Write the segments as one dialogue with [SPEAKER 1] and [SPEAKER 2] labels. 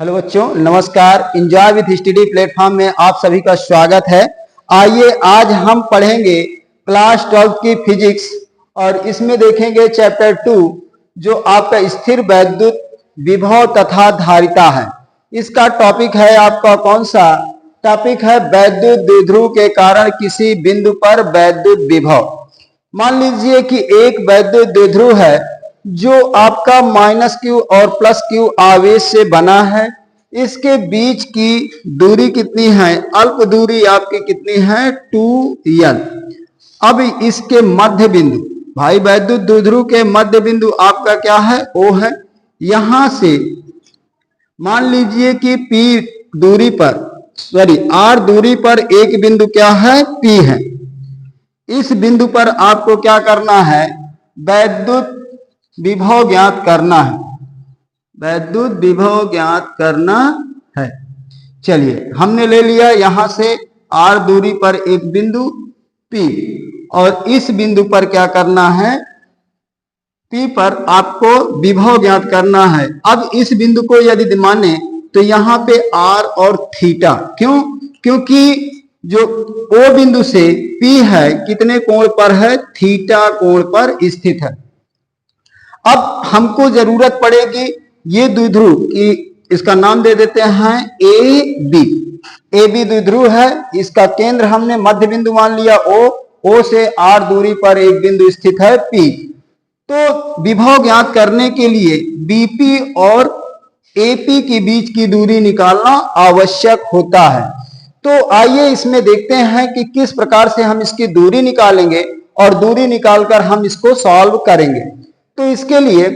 [SPEAKER 1] Hello बच्चों, नमस्कार। Enjoy with study platform में आप सभी का स्वागत है। आइए आज हम पढ़ेंगे क्लास 12 की फिजिक्स और इसमें देखेंगे चैप्टर 2 जो आपका स्थिर वैद्युत विभव तथा धारिता है। इसका टॉपिक है आपका कौन सा टॉपिक है? वैद्युत द्विध्रुव के कारण किसी बिंदु पर वैद्युत विभव। मान लीजिए कि एक वैद्युत द्विध्रुव है जो आपका -q और +q आवेश से बना है। इसके बीच की दूरी कितनी है? अल्प दूरी आपकी कितनी है? 2l। अब इसके मध्य बिंदु, भाई वैद्युत द्विध्रुव के मध्य बिंदु आपका क्या है? O है। यहां से मान लीजिए कि P दूरी पर, R दूरी पर एक बिंदु क्या है? P है। इस बिंदु पर आपको क्या करना है? वैद्युत विभव ज्ञात करना है। वैद्युत विभव ज्ञात करना है। चलिए, हमने ले लिया यहां से R दूरी पर एक बिंदु P और इस बिंदु पर क्या करना है? P पर आपको विभव ज्ञात करना है। अब इस बिंदु को यदि माने तो यहां पे R और थीटा, क्यों? क्योंकि जो O बिंदु से P है कितने कोण पर है? थीटा कोण पर स्थित है। अब हमको जरूरत पड़ेगी ये द्विध्रुव की, इसका नाम दे देते हैं ए बी द्विध्रुव है। इसका केंद्र हमने मध्य बिंदु मान लिया O से R दूरी पर एक बिंदु स्थित है P। तो विभव ज्ञात करने के लिए BP और AP के बीच की दूरी निकालना आवश्यक होता है। तो आइए इसमें देखते हैं कि किस प्रकार से हम इसकी दूरी निकालेंगे और दूरी निकालकर हम इसको सॉल्व करेंगे। तो इसके लिए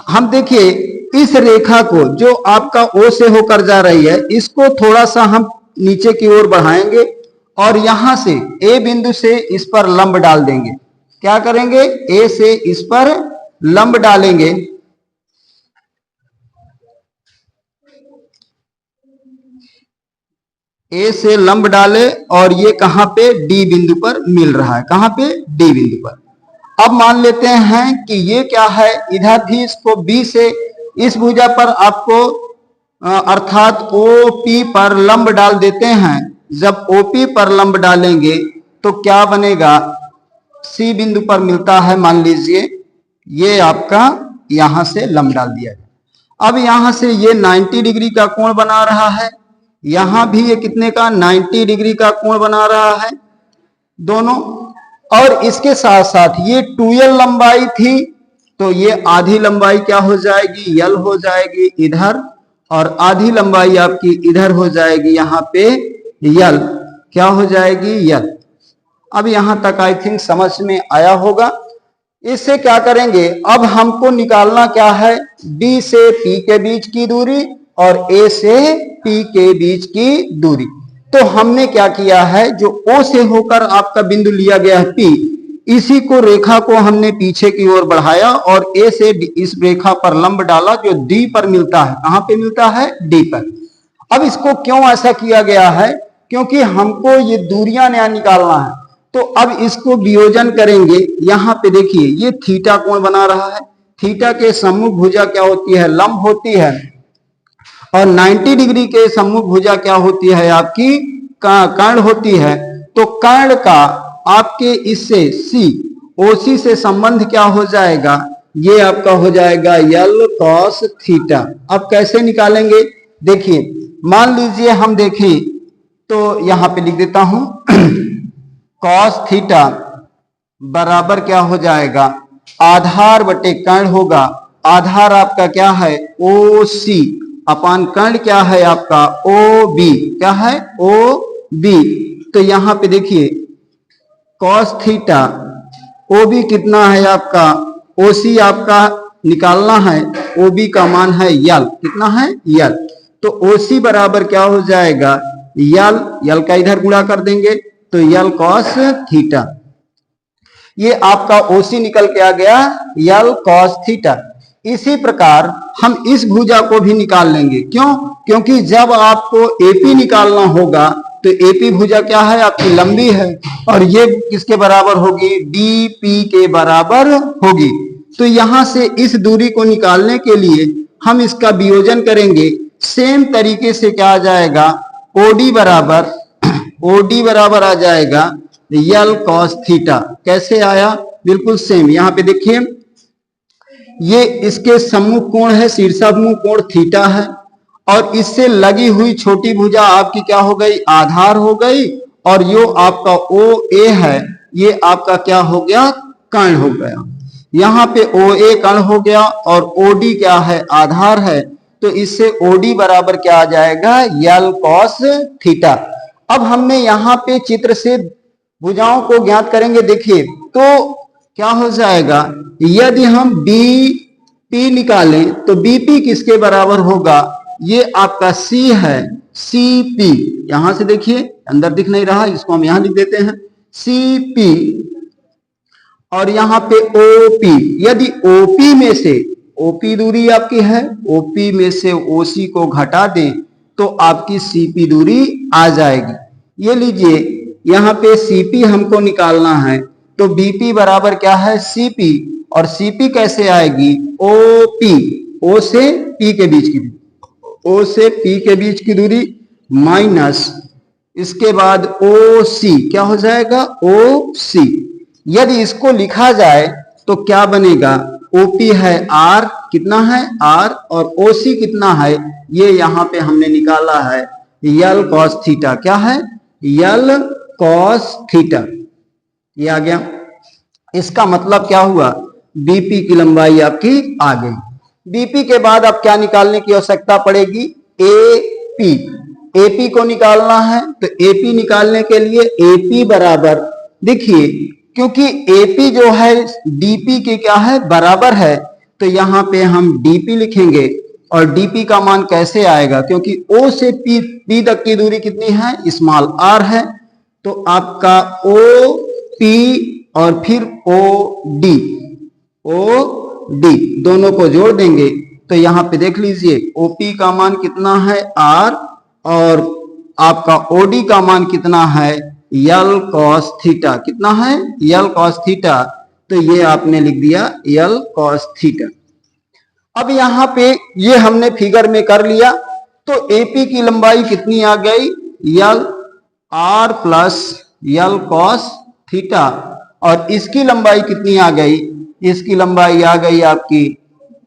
[SPEAKER 1] हम देखिए इस रेखा को जो आपका O से होकर जा रही है, इसको थोड़ा सा हम नीचे की ओर बढ़ाएंगे और यहां से A बिंदु से इस पर लंब डाल देंगे। क्या करेंगे? A से इस पर लंब डालेंगे। A से लंब डाले और ये कहां पे? D बिंदु पर मिल रहा है। कहां पे? D बिंदु पर। अब मान लेते हैं कि ये क्या है? इधर भी इसको B से इस भुजा पर आपको अर्थात OP पर लंब डाल देते हैं। जब OP पर लंब डालेंगे तो क्या बनेगा? C बिंदु पर मिलता है, मान लीजिए ये आपका यहां से लंब डाल दिया है। अब यहां से ये 90 डिग्री का कोण बना रहा है, यहां भी ये कितने का? 90 डिग्री का कोण बना रहा है दोनों। और इसके साथ साथ ये 2l लंबाई थी तो ये आधी लंबाई क्या हो जाएगी? l हो जाएगी इधर, और आधी लंबाई आपकी इधर हो जाएगी, यहां पे l क्या हो जाएगी? l। अब यहां तक आई थिंक समझ में आया होगा। इससे क्या करेंगे? अब हमको निकालना क्या है? D से P के बीच की दूरी और A से P के बीच की दूरी। तो हमने क्या किया है? जो O से होकर आपका बिंदु लिया गया है P, इसी को रेखा को हमने पीछे की ओर बढ़ाया और A से इस रेखा पर लंब डाला जो D पर मिलता है। कहां पे मिलता है? D पर। अब इसको क्यों ऐसा किया गया है? क्योंकि हमको ये दूरियां नया निकालना है। तो अब इसको वियोजन करेंगे। यहां पे देखिए ये थीटा कोण बना रहा है। थीटा के सम्मुख भुजा क्या होती है? लंब होती है। और 90 डिग्री के सम्मुख भुजा क्या होती है? आपकी कर्ण होती है। तो कर्ण का आपके इससे OC से संबंध क्या हो जाएगा? ये आपका हो जाएगा L cos थीटा। अब कैसे निकालेंगे? देखिए, मान लीजिए हम देखें तो यहां पे लिख देता हूं cos थीटा बराबर क्या हो जाएगा? आधार बटे कर्ण होगा। आधार आपका क्या है? OC अपान कर्ण क्या है आपका? OB। क्या है? OB। तो यहां पे देखिए cos थीटा, OB कितना है आपका? OC आपका निकालना है, OB का मान है L। कितना है? L। तो OC बराबर क्या हो जाएगा? L का इधर गुणा कर देंगे तो L cos थीटा। ये आपका OC निकल के आ गया L cos थीटा। इसी प्रकार हम इस भुजा को भी निकाल लेंगे। क्यों? क्योंकि जब आपको AP निकालना होगा तो AP भुजा क्या है? आपकी लंबी है और ये किसके बराबर होगी? DP के बराबर होगी। तो यहां से इस दूरी को निकालने के लिए हम इसका वियोजन करेंगे। सेम तरीके से क्या आ जाएगा, ओडी बराबर आ जाएगा यल कॉस थीटा। कैसे आया, बिल्कुल सेम। यहां पे देखिए ये इसके सम्मुख कोण है, शीर्षाभिमुख कोण थीटा है, और इससे लगी हुई छोटी भुजा आपकी क्या हो गई, आधार हो गई, और यो आपका ओ ए है, ये आपका क्या हो गया, कर्ण हो गया। यहाँ पे ओ ए कर्ण हो गया और ओडी क्या है, आधार है, तो इससे ओडी बराबर क्या आ जाएगा, यल कॉस थीटा। अब हमने यहाँ पे चित्र से भुजाओं को ज्ञात करेंगे। देखिए तो क्या हो जाएगा, यदि हम बी पी निकालें तो बीपी किसके बराबर होगा, ये आपका सी है, सी पी। यहां से देखिए अंदर दिख नहीं रहा, इसको हम यहां लिख देते हैं सी पी, और यहाँ पे ओपी। यदि ओपी में से, ओपी दूरी आपकी है, ओपी में से ओसी को घटा दें तो आपकी सीपी दूरी आ जाएगी। ये लीजिए यहाँ पे सीपी हमको निकालना है, तो बीपी बराबर क्या है, सीपी, और सीपी कैसे आएगी, ओपी, ओ से पी के बीच की, ओ से पी के बीच की दूरी माइनस, इसके बाद ओ सी क्या हो जाएगा, ओ सी। यदि इसको लिखा जाए तो क्या बनेगा, ओपी है आर, कितना है आर, और ओसी कितना है, ये यहां पे हमने निकाला है यल कॉस थीटा। क्या है, यल कॉस थीटा, ये आ गया। इसका मतलब क्या हुआ, बीपी की लंबाई आपकी आ गई। बीपी के बाद अब क्या निकालने की आवश्यकता पड़ेगी, एपी। एपी को निकालना है, तो एपी निकालने के लिए एपी बराबर, देखिए क्योंकि एपी जो है डीपी के क्या है, बराबर है, तो यहां पे हम डीपी लिखेंगे, और डीपी का मान कैसे आएगा, क्योंकि ओ से पी तक की दूरी कितनी है, स्मॉल आर है, तो आपका ओ पी और फिर ओ डी दोनों को जोड़ देंगे, तो यहां पे देख लीजिए ओपी का मान कितना है आर, और आपका ओडी का मान कितना है, यल कॉस थीटा। कितना है, यल कॉस थीटा, तो ये आपने लिख दिया यल कॉस थीटा। अब यहां पे ये हमने फिगर में कर लिया, तो एपी की लंबाई कितनी आ गई, यल आर प्लस यल कॉस थीटा, और इसकी लंबाई कितनी आ गई, इसकी लंबाई आ गई आपकी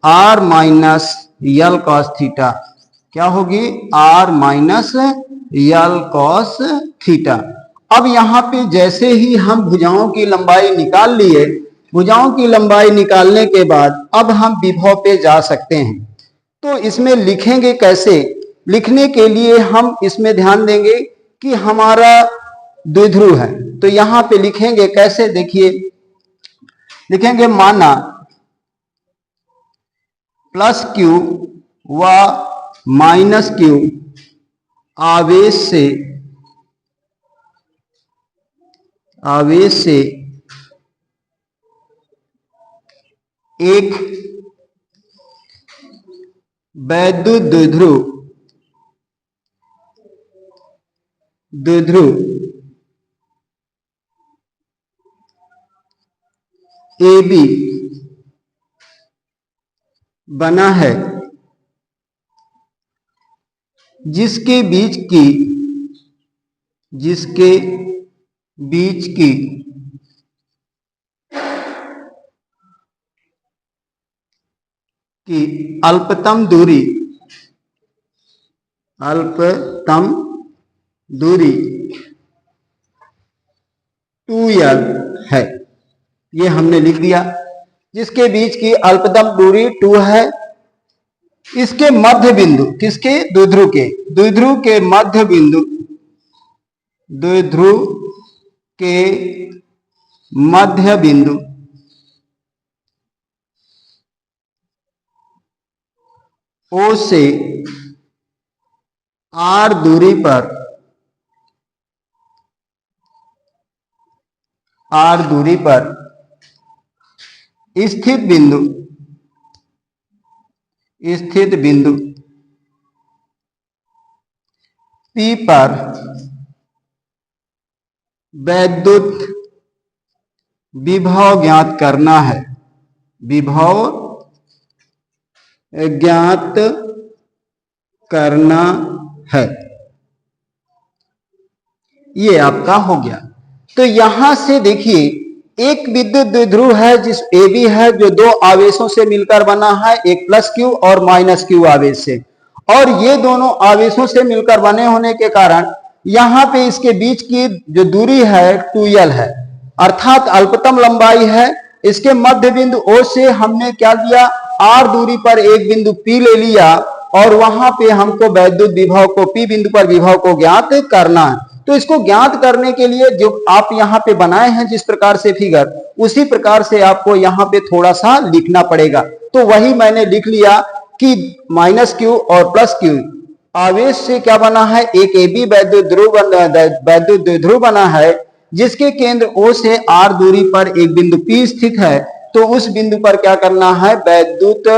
[SPEAKER 1] r minus l cos theta. क्या होगी, r minus l cos theta. अब यहां पे जैसे ही हम भुजाओं की लंबाई निकाल लिए, भुजाओं की लंबाई निकालने के बाद अब हम विभव पे जा सकते हैं। तो इसमें लिखेंगे कैसे, लिखने के लिए हम इसमें ध्यान देंगे कि हमारा द्विध्रुव है, तो यहां पे लिखेंगे कैसे, देखिए लिखेंगे माना प्लस क्यू व माइनस क्यू आवेश से एक वैद्युत द्विध्रुव AB बना है, जिसके बीच की अल्पतम दूरी 2l है। ये हमने लिख दिया, जिसके बीच की अल्पतम दूरी 2 है। इसके मध्य बिंदु, किसके, द्विध्रुव के मध्य बिंदु, द्विध्रुव के मध्य बिंदु O से R दूरी पर स्थित बिंदु P पर वैद्युत विभव ज्ञात करना है, विभव ज्ञात करना है। ये आपका हो गया। तो यहां से देखिए एक विद्युत द्विध्रुव है जिस ए बी है जो दो आवेशों से मिलकर बना है, एक प्लस क्यू और माइनस क्यू आवेश से, और ये दोनों आवेशों से मिलकर बने होने के कारण यहाँ पे इसके बीच की जो दूरी है 2l है, अर्थात अल्पतम लंबाई है। इसके मध्य बिंदु O से हमने क्या किया, r दूरी पर एक बिंदु P ले लिया और वहां पे हमको वैद्युत विभव को P बिंदु पर विभव को ज्ञात करना है। तो इसको ज्ञात करने के लिए जो आप यहाँ पे बनाए हैं जिस प्रकार से फिगर, उसी प्रकार से आपको यहाँ पे थोड़ा सा लिखना पड़ेगा। तो वही मैंने लिख लिया कि माइनस क्यू और प्लस क्यू आवेश से क्या बना है, एक AB वैद्युत द्विध्रुव बना है जिसके केंद्र O से r दूरी पर एक बिंदु P स्थित है। तो उस बिंदु पर क्या करना है, वैद्युत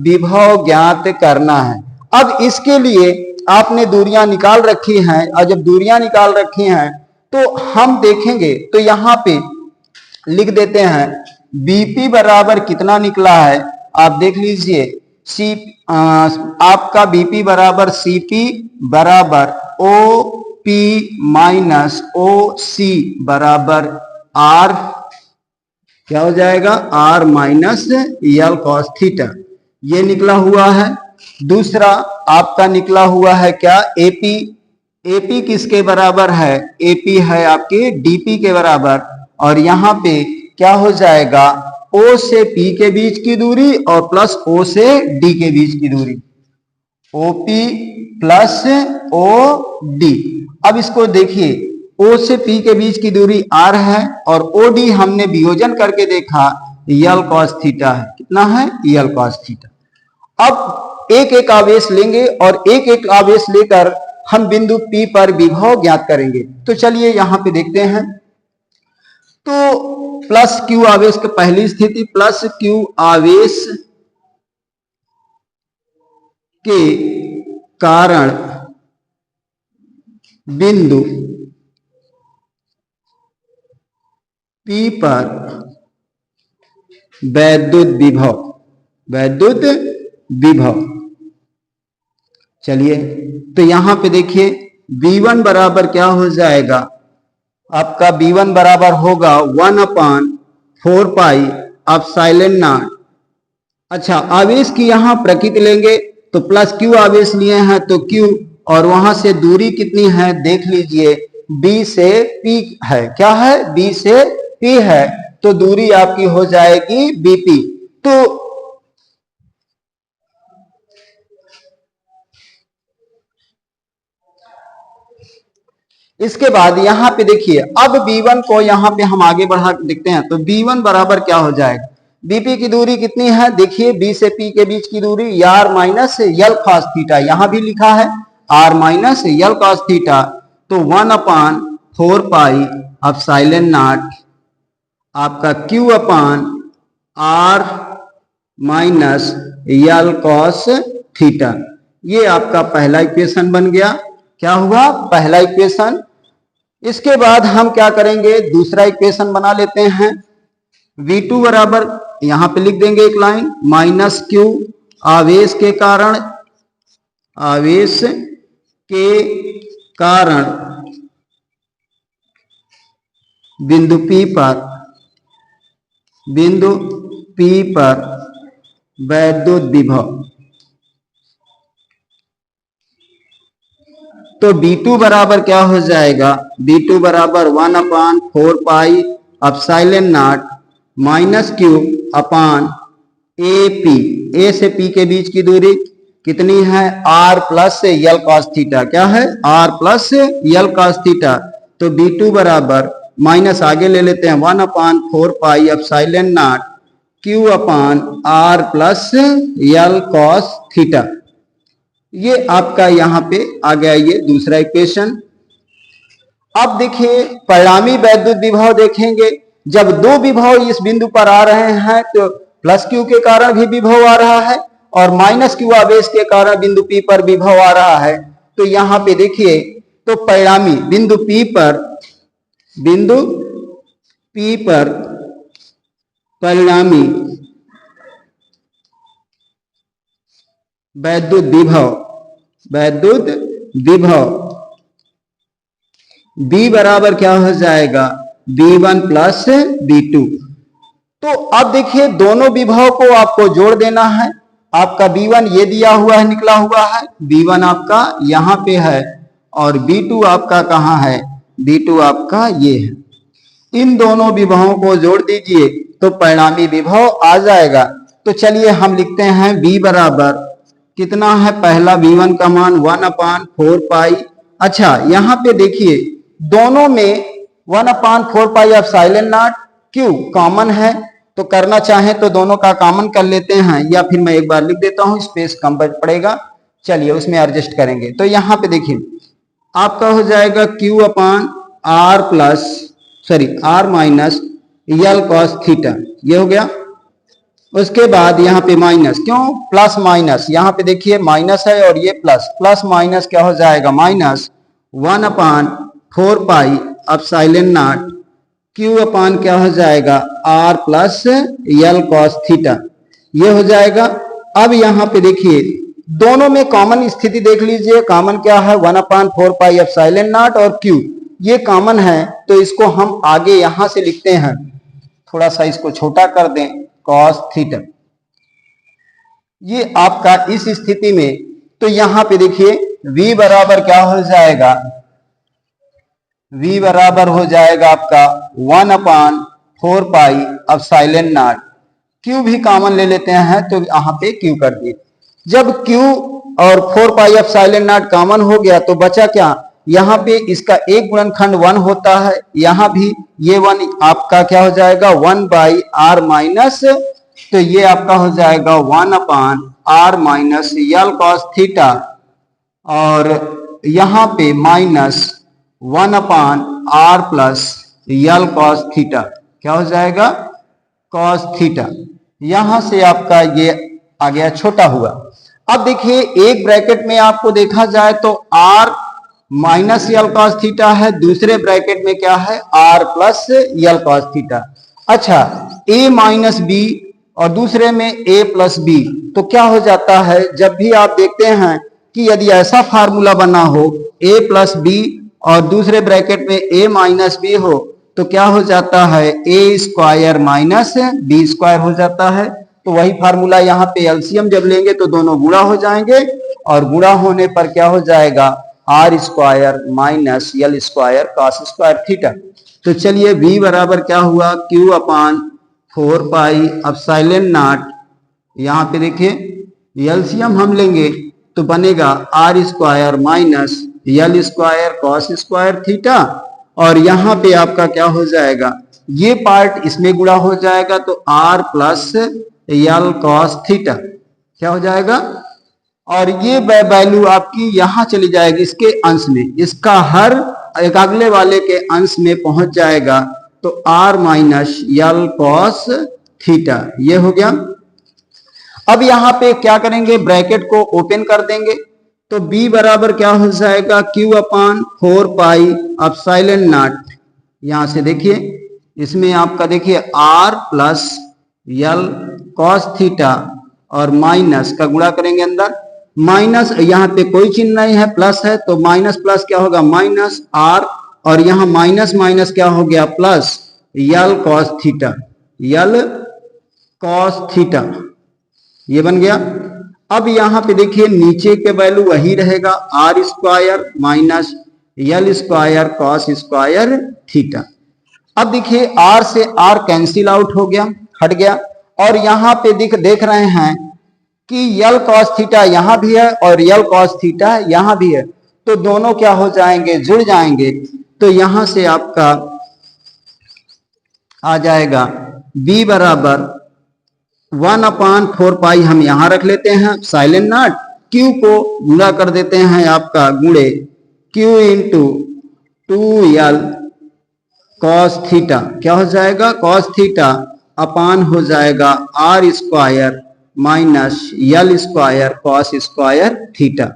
[SPEAKER 1] विभव ज्ञात करना है। अब इसके लिए आपने दूरियां निकाल रखी हैं, और जब दूरियां निकाल रखी हैं तो हम देखेंगे, तो यहां पे लिख देते हैं बीपी बराबर कितना निकला है, आप देख लीजिए। आपका बीपी बराबर सीपी बराबर ओ पी माइनस ओ सी बराबर आर, क्या हो जाएगा, r minus l cos theta, ये निकला हुआ है। दूसरा आपका निकला हुआ है क्या, एपी। एपी किसके बराबर है, एपी है आपके डीपी के बराबर, और यहां पे क्या हो जाएगा, ओ से पी के बीच की दूरी और प्लस ओ से डी के बीच की दूरी, ओपी प्लस ओ डी। अब इसको देखिए, ओ से पी के बीच की दूरी आर है और ओ डी हमने वियोजन करके देखा यल कॉस थीटा है, कितना है, यल कॉस थीटा। अब एक एक आवेश लेंगे और एक एक आवेश लेकर हम बिंदु P पर विभव ज्ञात करेंगे। तो चलिए यहां पे देखते हैं। तो प्लस क्यू आवेश की पहली स्थिति, प्लस क्यू आवेश के कारण बिंदु P पर वैद्युत विभव, वैद्युत विभव। चलिए तो यहां पे देखिए V1 बराबर क्या हो जाएगा, आपका V1 बराबर होगा 1/4 पाई एप्सिलॉन नॉट। अच्छा, आवेश की यहां प्रकृति लेंगे तो प्लस क्यू आवेश लिए हैं तो Q, और वहां से दूरी कितनी है देख लीजिए, B से P है, क्या है, B से P है, तो दूरी आपकी हो जाएगी BP। तो इसके बाद यहां पे देखिए, अब B1 को यहां पे हम आगे बढ़ा देखते हैं। तो B1 बराबर क्या हो जाएगा, BP की दूरी कितनी है, देखिए B से P के बीच की दूरी r minus l cos theta, यहां भी लिखा है r minus l cos theta. तो 1/4 पाई एप्सिलॉन नॉट आपका Q upon r minus l cos theta. ये आपका पहला इक्वेशन बन गया। क्या हुआ, पहला इक्वेशन। इसके बाद हम क्या करेंगे, दूसरा इक्वेशन बना लेते हैं। V2 बराबर यहां पे लिख देंगे एक लाइन, माइनस क्यू आवेश के कारण, आवेश के कारण बिंदु P पर, बिंदु P पर वैद्युत विभव। तो B2 बराबर क्या हो जाएगा, B2 बराबर 1/4 pi epsilon not minus Q upon AP, A से P के बीच की दूरी कितनी है, R प्लस यल कॉस थीटा, क्या है, R प्लस यल कॉस थीटा। तो B2 बराबर माइनस आगे ले लेते हैं 1/4 pi epsilon not Q upon R plus L cos theta. ये आपका यहां पे आ गया ये दूसरा इक्वेशन। अब देखिए परिणामी वैद्युत विभव देखेंगे, जब दो विभव इस बिंदु पर आ रहे हैं तो प्लस क्यू के कारण भी विभव आ रहा है और माइनस क्यू आवेश के कारण बिंदु P पर विभव आ रहा है। तो यहां पे देखिए, तो परिणामी बिंदु P पर, बिंदु P पर परिणामी वैद्युत विभव वैद्युत विभव B बराबर क्या हो जाएगा, V1 प्लस V2। तो अब देखिए दोनों विभव को आपको जोड़ देना है। आपका V1 ये दिया हुआ है, निकला हुआ है, V1 आपका यहां पे है और V2 आपका कहां है, V2 आपका ये है। इन दोनों विभवों को जोड़ दीजिए तो परिणामी विभव आ जाएगा। तो चलिए हम लिखते हैं V बराबर कितना है, पहला V1 का मान 1/4 पाई। अच्छा यहाँ पे देखिए दोनों में 1/4 pi epsilon not Q common है, तो करना चाहें तो दोनों का कॉमन कर लेते हैं, या फिर मैं एक बार लिख देता हूं, स्पेस कम पड़ेगा, चलिए उसमें एडजस्ट करेंगे। तो यहाँ पे देखिए आपका हो जाएगा R minus l cos theta, ये हो गया। उसके बाद यहाँ पे माइनस, क्यों प्लस माइनस, यहाँ पे देखिए माइनस है और ये प्लस, प्लस माइनस क्या हो जाएगा, minus 1/4 pi epsilon not Q अपान क्या हो जाएगा, R प्लस यल कॉस थीटा, ये हो जाएगा। अब यहाँ पे देखिए दोनों में कॉमन स्थिति देख लीजिए, कॉमन क्या है 1/4 पाई एप्सिलॉन नॉट और Q ये कॉमन है, तो इसको हम आगे यहां से लिखते हैं, थोड़ा सा इसको छोटा कर दें, कॉस थीटा। ये आपका इस स्थिति में, तो यहां पे देखिए V बराबर क्या हो जाएगा, V बराबर हो जाएगा आपका 1/4 पाई एप्सिलॉन नॉट, Q भी कॉमन ले लेते हैं तो यहाँ पे Q कर दिए। जब Q और 4 पाई एप्सिलॉन नॉट कॉमन हो गया तो बचा क्या, यहाँ पे इसका एक गुणनखंड 1 होता है, यहाँ भी ये 1 आपका क्या हो जाएगा 1/r माइनस, तो ये आपका हो जाएगा 1/r minus l cos theta, और यहाँ पे माइनस 1/r प्लस यल कॉस थीटा, क्या हो जाएगा कॉस थीटा। यहां से आपका ये आ गया, छोटा हुआ। अब देखिए एक ब्रैकेट में आपको देखा जाए तो r minus l cos theta है, दूसरे ब्रैकेट में क्या है r प्लस यल कॉस थीटा। अच्छा a माइनस बी और दूसरे में a प्लस बी, तो क्या हो जाता है, जब भी आप देखते हैं कि यदि ऐसा फार्मूला बना हो a प्लस बी और दूसरे ब्रैकेट में a माइनस बी हो, तो क्या हो जाता है a square minus b square हो जाता है। तो वही फार्मूला यहाँ पे एलसीएम जब लेंगे तो दोनों गुणा हो जाएंगे, और गुणा होने पर क्या हो जाएगा r square minus l square cos square theta. तो चलिए v बराबर क्या हुआ, Q upon 4 pi epsilon nought, यहाँ पे देखिए एलसीएम हम लेंगे तो बनेगा r square minus l square cos square theta, और यहाँ पे आपका क्या हो जाएगा, ये पार्ट इसमें गुणा हो जाएगा तो r प्लस यल कॉस थीटा, क्या हो जाएगा, और ये वैल्यू आपकी यहां चली जाएगी इसके अंश में, इसका हर एक अगले वाले के अंश में पहुंच जाएगा, तो r minus l cos theta, ये हो गया। अब यहां पे क्या करेंगे, ब्रैकेट को ओपन कर देंगे, तो b बराबर क्या हो जाएगा, Q upon 4 pi epsilon not, यहां से देखिए इसमें आपका देखिए r प्लस यल कॉस थीटा और माइनस का गुणा करेंगे अंदर, माइनस यहाँ पे कोई चिन्ह नहीं है, प्लस है, तो माइनस प्लस क्या होगा माइनस r, और यहाँ माइनस माइनस क्या हो गया प्लस यल कॉस थीटा, यल कॉस थीटा, ये बन गया। अब यहाँ पे देखिए नीचे के वैल्यू वही रहेगा, r square minus l square cos square theta. अब देखिए r से r कैंसिल आउट हो गया, हट गया, और यहाँ पे देख रहे हैं कि यल कॉस थीटा यहाँ भी है और यल कॉस थीटा यहाँ भी है, तो दोनों क्या हो जाएंगे, जुड़ जाएंगे। तो यहां से आपका आ जाएगा b बराबर 1/4 पाई, हम यहां रख लेते हैं साइलेंट नॉट, q को गुणा कर देते हैं आपका गुणे q into 2l cos theta, क्या हो जाएगा कॉस थीटा अपान हो जाएगा r square minus l square cos square theta.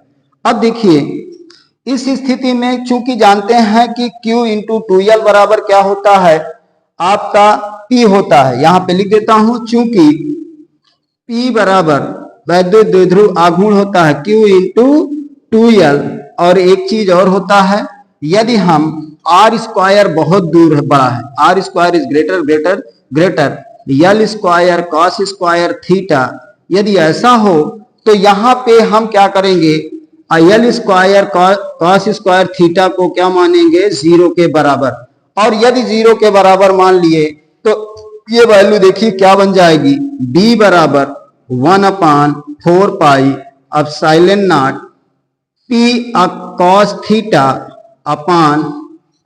[SPEAKER 1] अब देखिए इस स्थिति में चूंकि जानते हैं कि q इंटू 2l बराबर क्या होता है, आपका p होता है, यहां पे लिख देता हूं, चूंकि p बराबर वैद्युत द्विध्रुव आघूर्ण होता है q इंटू 2l, और एक चीज और होता है, यदि हम आर स्क्वायर बहुत दूर बड़ा है, r square is greater greater greater l square cos square theta, यदि ऐसा हो तो यहाँ पे हम क्या करेंगे, l square cos square theta को क्या मानेंगे, 0 के बराबर। और यदि 0 के बराबर मान लिए तो ये वैल्यू देखिए क्या बन जाएगी, b बराबर 1/4 pi epsilon nought p cos theta upon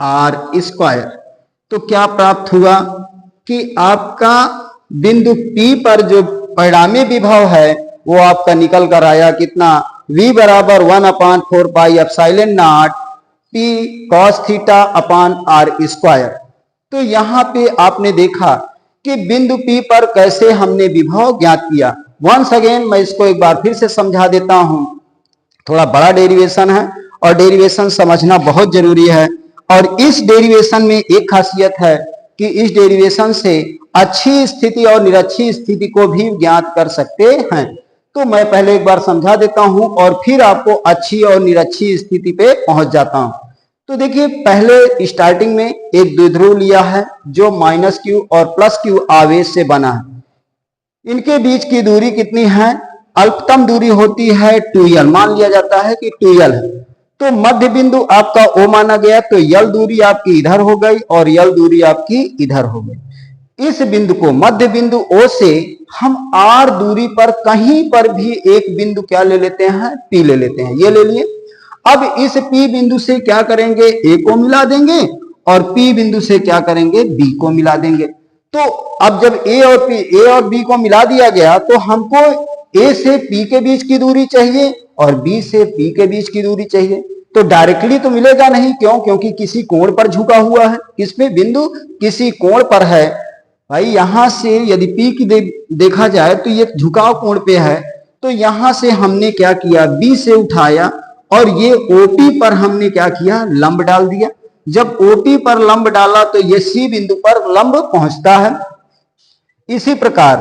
[SPEAKER 1] r square. तो क्या प्राप्त हुआ कि आपका बिंदु P पर जो परिणामी विभव है वो आपका निकल कर आया कितना, v बराबर 1/4 pi epsilon nought p cos theta upon r square. तो यहाँ पे आपने देखा कि बिंदु P पर कैसे हमने विभव ज्ञात किया। वंस अगेन मैं इसको एक बार फिर से समझा देता हूं, थोड़ा बड़ा डेरिवेशन है और डेरिवेशन समझना बहुत जरूरी है। और इस डेरिवेशन में एक खासियत है कि इस डेरिवेशन से अच्छी स्थिति और निरक्षी स्थिति को भी ज्ञात कर सकते हैं। तो मैं पहले एक बार समझा देता हूं और फिर आपको अच्छी और निरक्षी स्थिति पे पहुंच जाता हूं। तो देखिए पहले स्टार्टिंग में एक द्विध्रुव लिया है जो -q और +q आवेश से बना है। इनके बीच की दूरी कितनी है, अल्पतम दूरी होती है 2l, मान लिया जाता है कि 2l है। तो मध्य बिंदु आपका O माना गया, तो यल दूरी आपकी इधर हो गई और यल दूरी आपकी इधर हो गई। इस बिंदु को मध्य बिंदु O से हम R दूरी पर कहीं पर भी एक बिंदु क्या ले लेते हैं, P ले लेते हैं, ये ले लिए। अब इस P बिंदु से क्या करेंगे, A को मिला देंगे और P बिंदु से क्या करेंगे, B को मिला देंगे। तो अब जब A और B को मिला दिया गया तो हमको A से P के बीच की दूरी चाहिए और B से P के बीच की दूरी चाहिए। तो डायरेक्टली तो मिलेगा नहीं, क्यों, क्योंकि किसी कोण पर झुका हुआ है, किसमें, बिंदु किसी कोण पर है। भाई यहां से यदि P की देखा जाए तो ये झुकाव कोण पे है। तो यहां से हमने क्या किया, B से उठाया और ये OP पर हमने क्या किया, लंब डाल दिया। जब OP पर लंब डाला तो ये C बिंदु पर लंब पहुंचता है। इसी प्रकार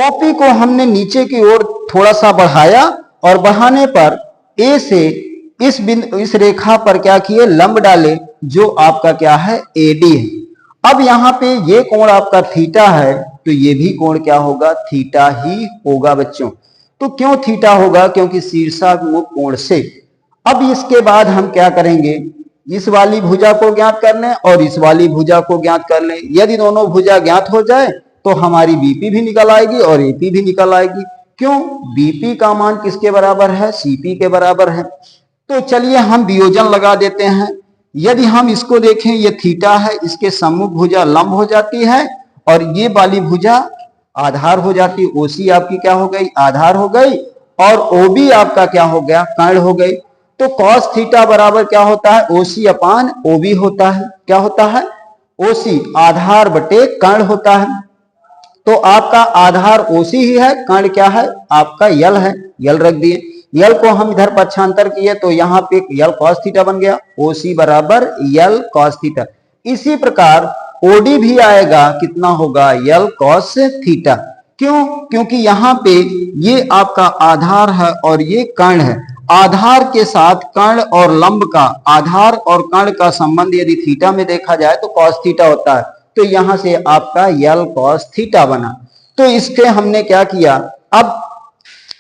[SPEAKER 1] OP को हमने नीचे की ओर थोड़ा सा बढ़ाया और बढ़ाने पर A से इस रेखा पर क्या किए, लंब डाले, जो आपका क्या है, AD है। अब यहाँ पे ये कोण आपका थीटा है, तो ये भी कोण क्या होगा, थीटा ही होगा बच्चों। तो क्यों थीटा होगा, क्योंकि शीर्षाभिमुख कोण से। अब इसके बाद हम क्या करेंगे, इस वाली भुजा को ज्ञात कर लें और इस वाली भुजा को ज्ञात कर लें। यदि दोनों भुजा ज्ञात हो जाए तो हमारी बीपी भी निकल आएगी और एपी भी निकल आएगी। क्यों, बीपी का मान किसके बराबर है, सीपी के बराबर है। तो चलिए हम वियोजन लगा देते हैं। यदि हम इसको देखें, ये थीटा है, इसके सम्मुख भुजा लंब हो जाती है और ये वाली भुजा आधार हो जाती है। ओसी आपकी क्या हो गई, आधार हो गई, और ओबी आपका क्या हो गया, कर्ण हो गई। तो कॉस थीटा बराबर क्या होता है, ओसी अपान ओबी होता है। क्या होता है, ओसी आधार बटे कर्ण होता है। तो आपका आधार ओसी ही है, कर्ण क्या है, आपका यल है, यल रख दिए। यल को हम इधर पक्षांतर किए तो यहाँ पे यल कॉस थीटा बन गया, ओसी बराबर यल कॉस थीटा। इसी प्रकार ओडी भी आएगा, कितना होगा, यल कॉस थीटा। क्यों, क्योंकि यहाँ पे ये आपका आधार है और ये कर्ण है। आधार के साथ कर्ण और लंब का, आधार और कर्ण का संबंध यदि थीटा में देखा जाए तो कॉस थीटा होता है। तो यहां से आपका यल कॉस थीटा बना। तो इसके हमने क्या किया, अब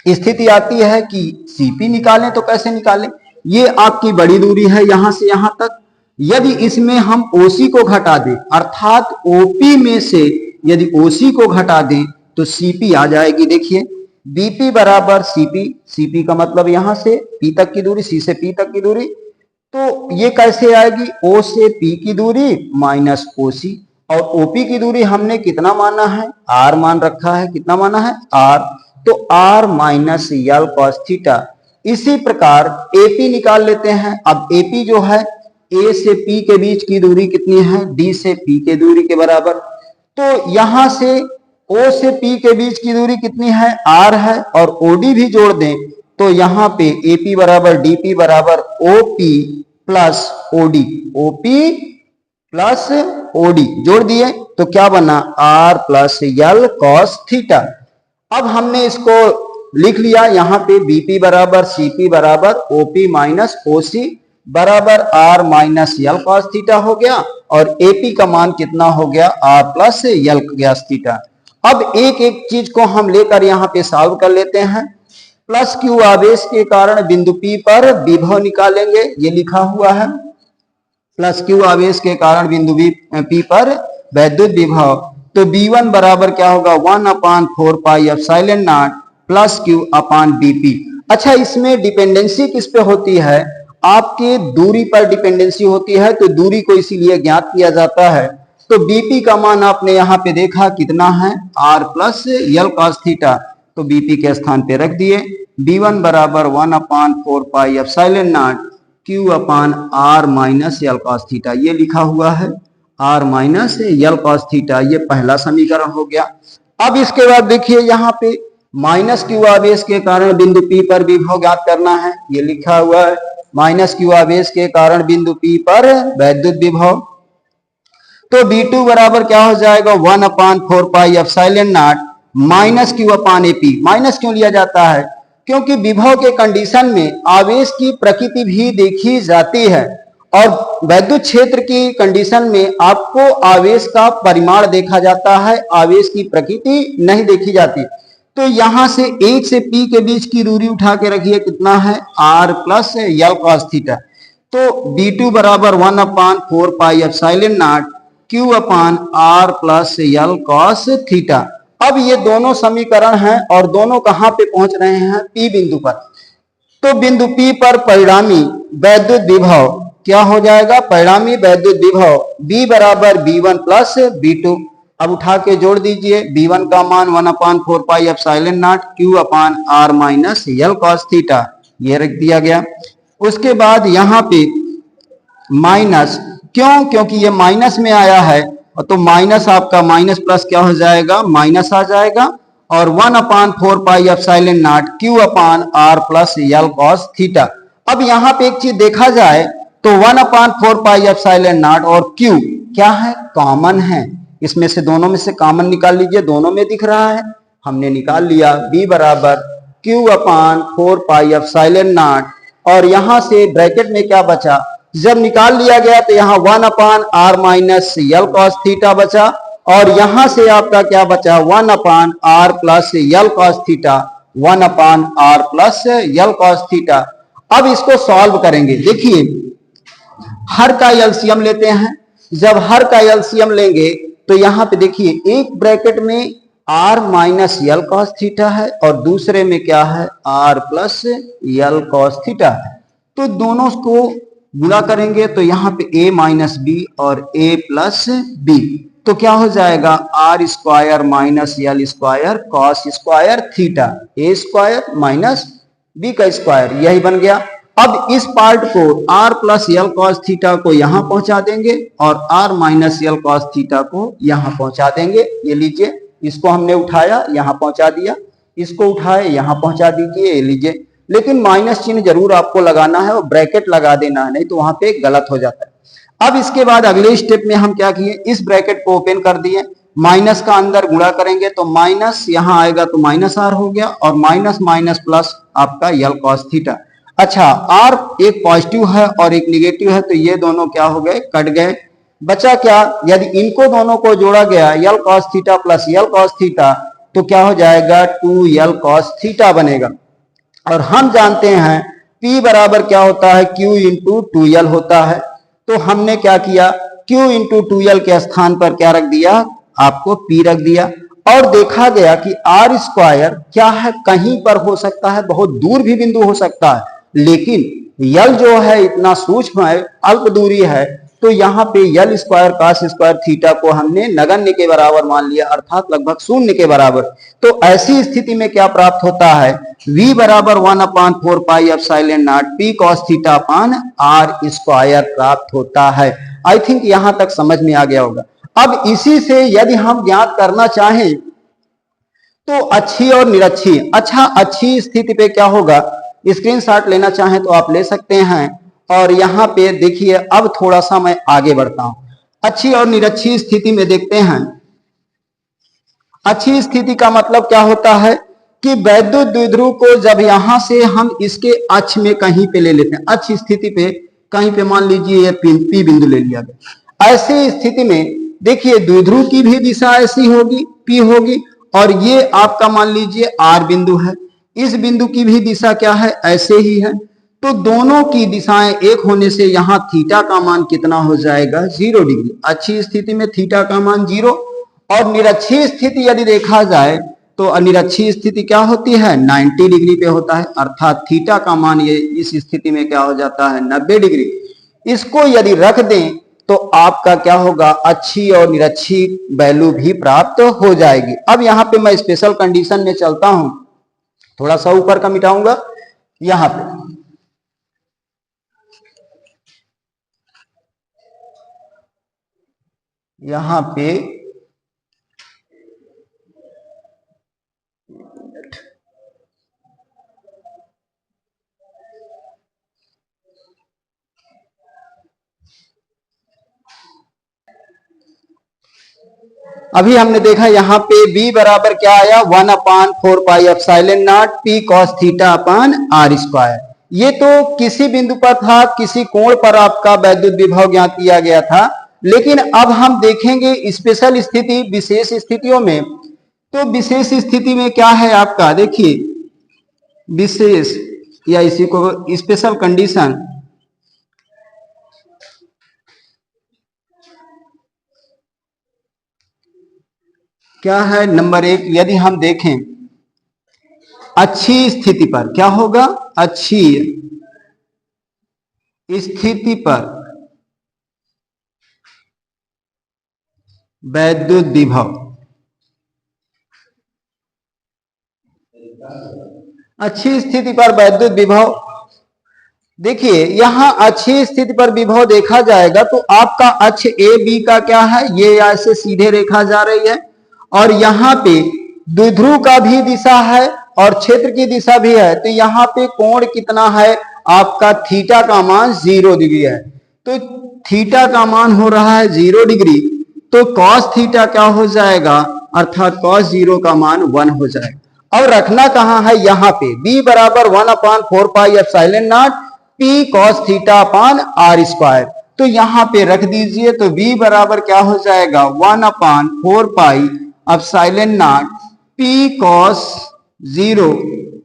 [SPEAKER 1] स्थिति आती है कि सीपी निकालें, तो कैसे निकालें, ये आपकी बड़ी दूरी है यहां से यहां तक। यदि इसमें हम ओसी को घटा दें, अर्थात ओपी में से यदि ओसी को घटा दें तो सीपी आ जाएगी। देखिए बीपी बराबर सीपी, सीपी का मतलब यहां से पी तक की दूरी, सी से पी तक की दूरी। तो ये कैसे आएगी, ओ से पी की दूरी माइनस ओसी, और ओपी की दूरी हमने कितना माना है, आर मान रखा है। कितना माना है, आर। तो r minus l cos theta. इसी प्रकार एपी निकाल लेते हैं। अब एपी जो है, ए से पी के बीच की दूरी कितनी है, डी से पी के दूरी के बराबर। तो यहां से ओ से पी के बीच की दूरी कितनी है, आर है, और ओडी भी जोड़ दें तो यहां पे एपी बराबर डीपी बराबर OP plus OD, OP plus OD जोड़ दिए तो क्या बना, आर प्लस यल कॉस थीटा। अब हमने इसको लिख लिया यहाँ पे बीपी बराबर सीपी बराबर ओपी माइनस ओसी बराबर r minus l cos theta हो गया, और एपी का मान कितना हो गया, r plus l cos theta. अब एक एक चीज को हम लेकर यहाँ पे सॉल्व कर लेते हैं। प्लस क्यू आवेश के कारण बिंदु पी पर विभव निकालेंगे, ये लिखा हुआ है। प्लस क्यू आवेश के कारण बिंदु पी पर वैद्युत विभव, तो B1 बराबर क्या होगा, 1/4 pi epsilon not plus Q upon BP. अच्छा, इसमें डिपेंडेंसी किस पे होती है, आपके दूरी पर डिपेंडेंसी होती है, तो दूरी को इसीलिए ज्ञात किया जाता है। तो बीपी का मान आपने यहाँ पे देखा कितना है, आर प्लस यल कॉस थीटा, तो बीपी के स्थान पे रख दिए। B1 बराबर 1/4 pi epsilon nought Q upon r minus l cos theta, ये लिखा हुआ है r minus l cos theta, ये पहला समीकरण हो गया। अब इसके बाद देखिए यहाँ पे माइनस क्यू आवेश के कारण बिंदु पी पर विभव ज्ञात करना है, ये लिखा हुआ है माइनस क्यू आवेश के कारण बिंदु पी पर वैद्युत विभव। तो B2 बराबर क्या हो जाएगा, 1/4 pi epsilon not minus Q upon AP. Minus क्यों लिया जाता है, क्योंकि विभव के कंडीशन में आवेश की प्रकृति भी देखी जाती है, और वैद्युत क्षेत्र की कंडीशन में आपको आवेश का परिमाण देखा जाता है, आवेश की प्रकृति नहीं देखी जाती। तो यहां से 1 से P के बीच की दूरी उठा के रखिए, कितना है, R प्लस यल कॉस थीटा। तो B2 बराबर 1/4 pi epsilon not Q upon R plus L cos theta. अब ये दोनों समीकरण हैं और दोनों कहां पे पहुंच रहे हैं, P बिंदु पर। तो बिंदु P पर परिणामी वैद्युत विभव क्या हो जाएगा, परिणामी वैद्युत विभव B बराबर B1 प्लस B2। अब उठा के जोड़ दीजिए, B1 का मान 1/4 pi epsilon not Q upon R minus l cos theta, ये रख दिया गया। उसके बाद यहाँ पे माइनस, क्यों, क्योंकि ये माइनस में आया है, तो माइनस आपका माइनस प्लस क्या हो जाएगा, माइनस आ जाएगा, और 1/4 pi epsilon not Q upon R plus L cos theta. अब यहाँ पे एक चीज देखा जाए तो 1/4 पाई एप्सिलॉन नॉट और Q क्या है, कॉमन है, इसमें से दोनों में से कॉमन निकाल लीजिए, दोनों में दिख रहा है, हमने निकाल लिया। B बराबर Q upon 4 pi epsilon not, और यहां से ब्रैकेट में क्या बचा, जब निकाल लिया गया तो यहाँ 1/R minus l cos theta बचा, और यहां से आपका क्या बचा, 1/R प्लस यल कॉस थीटा, 1/R प्लस यल कॉस थीटा। अब इसको सॉल्व करेंगे, देखिए हर का एलसीएम लेते हैं। जब हर का एलसीएम लेंगे तो यहाँ पे देखिए एक ब्रैकेट में R minus l cos theta है और दूसरे में क्या है, R प्लस यल कॉस थीटा है। तो दोनों को गुणा करेंगे तो यहाँ पे a माइनस बी और a प्लस बी, तो क्या हो जाएगा, r square minus l square cos square theta, a square minus b का स्क्वायर, यही बन गया। अब इस पार्ट को r प्लस यल कॉस थीटा को यहां पहुंचा देंगे और r minus l cos theta को यहां पहुंचा देंगे। ये लीजिए, इसको हमने उठाया यहां पहुंचा दिया, इसको उठाए यहां पहुंचा दीजिए, ये लीजिए। लेकिन माइनस चिन्ह जरूर आपको लगाना है और ब्रैकेट लगा देना है, नहीं तो वहां पे गलत हो जाता है। अब इसके बाद अगले स्टेप में हम क्या किए, इस ब्रैकेट को ओपन कर दिए, माइनस का अंदर गुणा करेंगे तो माइनस यहां आएगा तो माइनस आर हो गया, और माइनस माइनस प्लस आपका यल कॉस थीटा। अच्छा, आर एक पॉजिटिव है और एक निगेटिव है, तो ये दोनों क्या हो गए, कट गए। बचा क्या, यदि इनको दोनों को जोड़ा गया यल कॉस थीटा प्लस यल कॉस थीटा, तो क्या हो जाएगा, 2 यल कॉस थीटा बनेगा। और हम जानते हैं P बराबर क्या होता है, Q इंटू 2L होता है। तो हमने क्या किया, Q इंटू 2L के स्थान पर क्या रख दिया, आपको P रख दिया। और देखा गया कि R स्क्वायर क्या है, कहीं पर हो सकता है, बहुत दूर भी बिंदु हो सकता है, लेकिन L जो है इतना सूक्ष्म है, अल्प दूरी है, तो यहाँ पे यल स्क्वायर कॉस स्क्वायर थीटा को हमने नगण्य के बराबर मान लिया, अर्थात लगभग शून्य के बराबर। तो ऐसी स्थिति में क्या प्राप्त होता है, V बराबर 1/4 pi epsilon nought P cos theta upon R square प्राप्त होता है। आई थिंक यहां तक समझ में आ गया होगा। अब इसी से यदि हम ज्ञात करना चाहें तो अच्छी और निरक्षी, अच्छा अच्छी स्थिति पे क्या होगा, स्क्रीनशॉट लेना चाहें तो आप ले सकते हैं। और यहाँ पे देखिए, अब थोड़ा सा मैं आगे बढ़ता हूं, अच्छी और निरक्षी स्थिति में देखते हैं। अच्छी स्थिति का मतलब क्या होता है कि वैद्युत द्विध्रुव को जब यहां से हम इसके अक्ष में कहीं पे ले लेते हैं, अक्ष स्थिति पे कहीं पे मान लीजिए ये पी बिंदु ले लिया गया, ऐसी स्थिति में देखिए द्विध्रुव की भी दिशा ऐसी होगी, पी होगी, और ये आपका मान लीजिए आर बिंदु है, इस बिंदु की भी दिशा क्या है, ऐसे ही है। तो दोनों की दिशाएं एक होने से यहाँ थीटा का मान कितना हो जाएगा, 0 डिग्री। अच्छी स्थिति में थीटा का मान 0, और निरक्षीय स्थिति यदि देखा जाए तो निरक्षीय स्थिति क्या होती है, 90 डिग्री पे होता है, अर्थात थीटा का मान ये इस स्थिति में क्या हो जाता है, 90 डिग्री। इसको यदि रख दें तो आपका क्या होगा, अच्छी और निरक्षीय वैल्यू भी प्राप्त हो जाएगी। अब यहाँ पे मैं स्पेशल कंडीशन में चलता हूं, थोड़ा सा ऊपर का मिटाऊंगा। यहाँ पे अभी हमने देखा यहाँ पे b बराबर क्या आया, 1/4 pi epsilon nought p cos theta अपान r स्क्वायर। ये तो किसी बिंदु पर था, किसी कोण पर आपका वैद्युत विभव ज्ञात किया गया था, लेकिन अब हम देखेंगे स्पेशल स्थिति, विशेष स्थितियों में। तो विशेष स्थिति में क्या है आपका, देखिए विशेष या इसी को स्पेशल कंडीशन, क्या है, नंबर 1, यदि हम देखें अच्छी स्थिति पर क्या होगा, अच्छी स्थिति पर वैद्युत विभव, अच्छी स्थिति पर वैद्युत विभव, देखिए यहां अच्छी स्थिति पर विभव देखा जाएगा तो आपका अक्ष ए बी का क्या है, ये ऐसे सीधे रेखा जा रही है, और यहाँ पे द्विध्रुव का भी दिशा है और क्षेत्र की दिशा भी है। तो यहाँ पे कोण कितना है आपका, थीटा का मान 0 डिग्री है। तो थीटा का मान हो रहा है 0 डिग्री, तो cos थीटा क्या हो जाएगा, अर्थात cos 0 का मान 1 हो जाएगा। अब रखना कहां है, यहाँ पे b बराबर 1/4 pi epsilon nought p cos theta अपान r स्क्वायर। तो यहाँ पे रख दीजिए, तो b बराबर क्या हो जाएगा, 1/4 pi epsilon nought p cos 0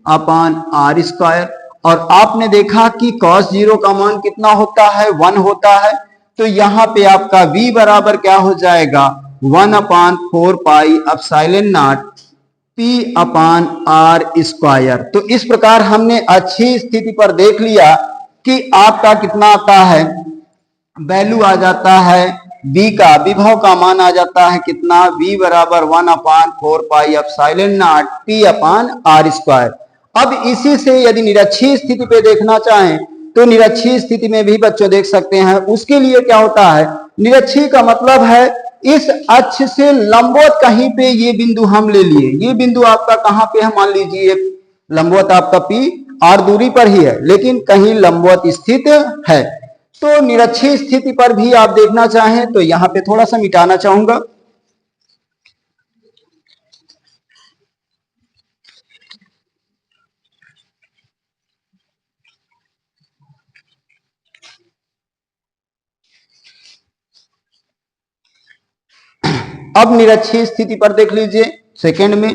[SPEAKER 1] अपान r स्क्वायर। और आपने देखा कि cos 0 का मान कितना होता है, 1 होता है। तो यहाँ पे आपका v बराबर क्या हो जाएगा, 1/4 पाई एप्सिलॉन नॉट p अपान r स्क्वायर। तो इस प्रकार हमने अच्छी स्थिति पर देख लिया कि आपका कितना आता है, वैल्यू आ जाता है b का, विभव का मान आ जाता है कितना, v बराबर 1/4 पाई एप्सिलॉन नॉट p अपान r स्क्वायर। अब इसी से यदि निरक्षीय स्थिति पे देखना चाहें तो निरक्षीय स्थिति में भी बच्चों देख सकते हैं। उसके लिए क्या होता है, निरक्षीय का मतलब है इस अक्ष से लंबवत कहीं पे ये बिंदु हम ले लिए, ये बिंदु आपका कहां पे है, मान लीजिए लंबवत आपका p r दूरी पर ही है, लेकिन कहीं लंबवत स्थित है। तो निरक्षीय स्थिति पर भी आप देखना चाहें तो यहां पे थोड़ा सा मिटाना चाहूंगा। अब निरक्षीय स्थिति पर देख लीजिए, सेकंड में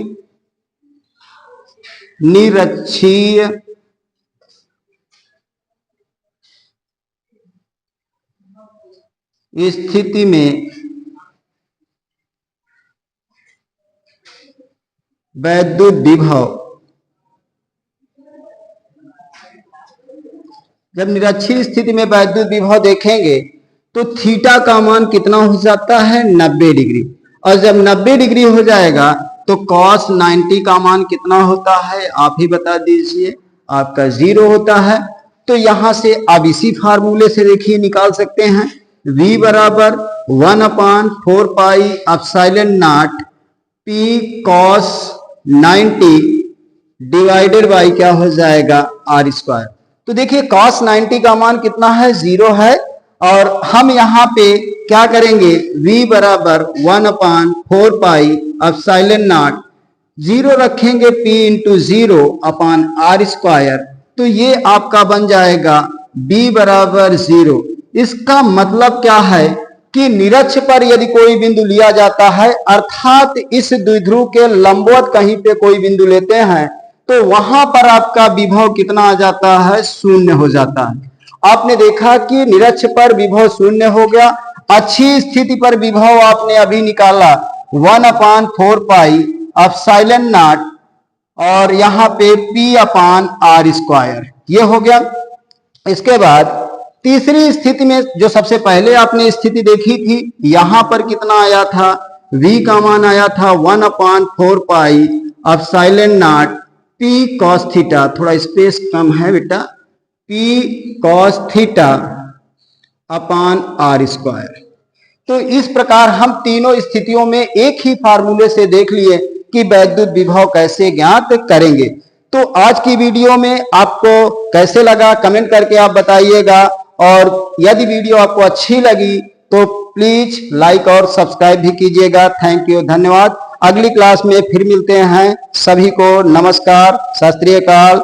[SPEAKER 1] निरक्षीय स्थिति में वैद्युत विभव, जब निरक्षीय स्थिति में वैद्युत विभव देखेंगे तो थीटा का मान कितना हो जाता है, 90 डिग्री। और जब 90 डिग्री हो जाएगा तो cos 90 का मान कितना होता है, आप ही बता दीजिए, आपका 0 होता है। तो यहां से आप इसी फार्मूले से देखिए निकाल सकते हैं, v बराबर 1/4 pi epsilon nought p cos 90 divided by क्या हो जाएगा, r स्क्वायर। तो देखिए cos 90 का मान कितना है, 0 है, और हम यहाँ पे क्या करेंगे, v बराबर 1/4 पाई एप्सिलॉन नॉट जीरो रखेंगे P into zero upon r square, तो ये आपका बन जाएगा B बराबर जीरो। इसका मतलब क्या है कि निरक्ष पर यदि कोई बिंदु लिया जाता है, अर्थात इस द्विध्रुव के लंबवत कहीं पे कोई बिंदु लेते हैं, तो वहां पर आपका विभव कितना आ जाता है, शून्य हो जाता है। आपने देखा कि निरक्ष पर विभव शून्य हो गया। अच्छी स्थिति पर विभव आपने अभी निकाला 1/4 एप्सिलॉन नॉट और यहाँ पे P अपान आर स्क्वायर, ये हो गया। इसके बाद तीसरी स्थिति में जो सबसे पहले आपने स्थिति देखी थी, यहां पर कितना आया था, V का मान आया था 1/4 epsilon nought P cos theta, थोड़ा स्पेस कम है बेटा, P cos theta upon r square. तो इस प्रकार हम तीनों स्थितियों में एक ही फार्मूले से देख लिए कि वैद्युत विभव कैसे ज्ञात करेंगे। तो आज की वीडियो में आपको कैसे लगा कमेंट करके आप बताइएगा, और यदि वीडियो आपको अच्छी लगी तो प्लीज लाइक और सब्सक्राइब भी कीजिएगा। थैंक यू, धन्यवाद। अगली क्लास में फिर मिलते हैं। सभी को नमस्कार, सत श्री अकाल।